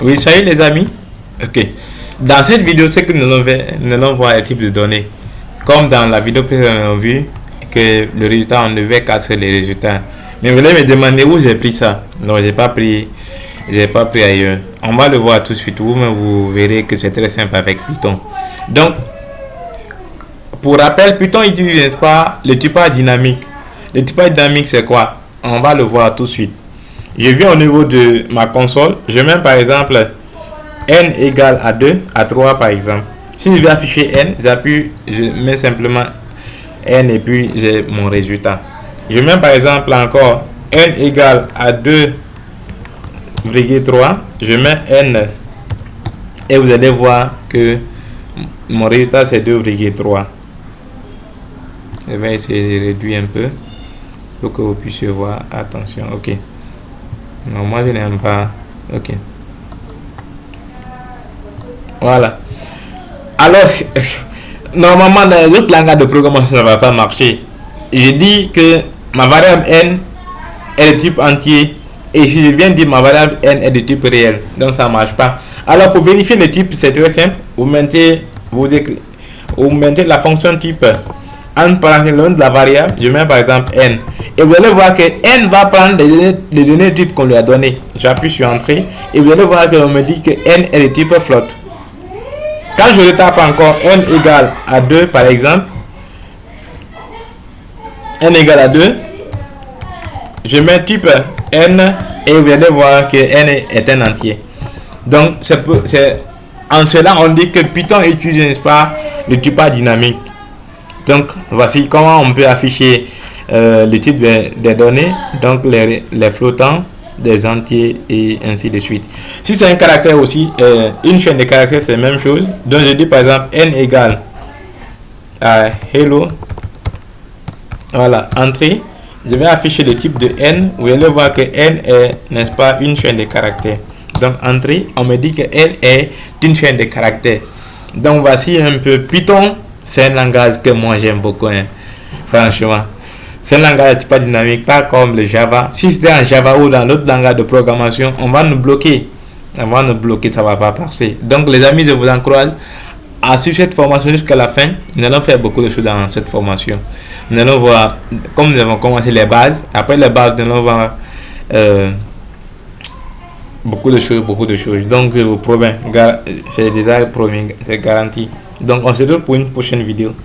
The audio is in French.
Oui, salut les amis. Ok. Dans cette vidéo, c'est que nous allons voir les types de données. Comme dans la vidéo précédente, on a vu que le résultat, on devait casser les résultats. Mais vous allez me demander où j'ai pris ça. Non, j'ai pas pris ailleurs. On va le voir tout de suite. Vous verrez que c'est très simple avec Python. Donc, pour rappel, Python utilise, n'est-ce pas, le typage dynamique. Le typage dynamique, c'est quoi? On va le voir tout de suite. Je viens au niveau de ma console. Je mets par exemple n égale à 2, à 3 par exemple. Si je vais afficher n, j'appuie, je mets simplement n et puis j'ai mon résultat. Je mets par exemple encore n égale à 2,3. Je mets n et vous allez voir que mon résultat c'est 2,3. Je vais essayer de réduire un peu pour que vous puissiez voir. Attention, ok. Non, moi je n'aime pas. Ok. Voilà. Alors, normalement dans les autres langages de programmation ça va pas marcher. Je dis que ma variable n est de type entier et si je viens dire ma variable n est de type réel, donc ça marche pas. Alors pour vérifier le type, c'est très simple. Vous mettez la fonction type en parenthèse le nom de la variable. Je mets par exemple n et vous allez voir que n va prendre les données type qu'on lui a donné. J'appuie sur entrée et vous allez voir qu'on me dit que n est de type float. Quand je le tape encore n égale à 2 par exemple, n égale à 2, je mets type n et vous allez voir que n est un entier. Donc c'est en cela on dit que Python utilise, n'est-ce pas, le typage dynamique. Donc voici comment on peut afficher le type des données, donc les flottants, des entiers et ainsi de suite. Si c'est un caractère aussi, une chaîne de caractères c'est la même chose. Donc je dis par exemple n égale à hello, voilà, entrée. Je vais afficher le type de n. Vous allez voir que n est, n'est-ce pas, une chaîne de caractères. Donc entrée, on me dit que n est une chaîne de caractères. Donc voici un peu Python. C'est un langage que moi j'aime beaucoup, hein. Franchement. C'est un langage de typage dynamique, pas comme le Java. Si c'était en Java ou dans d'autres langages de programmation, on va nous bloquer. Ça va pas passer. Donc les amis, je vous encourage à suivre cette formation jusqu'à la fin. Nous allons faire beaucoup de choses dans cette formation. Nous allons voir, comme nous avons commencé les bases, après les bases, nous allons voir beaucoup de choses. Donc je vous promets, c'est déjà promis, c'est garanti. Donc on se retrouve pour une prochaine vidéo.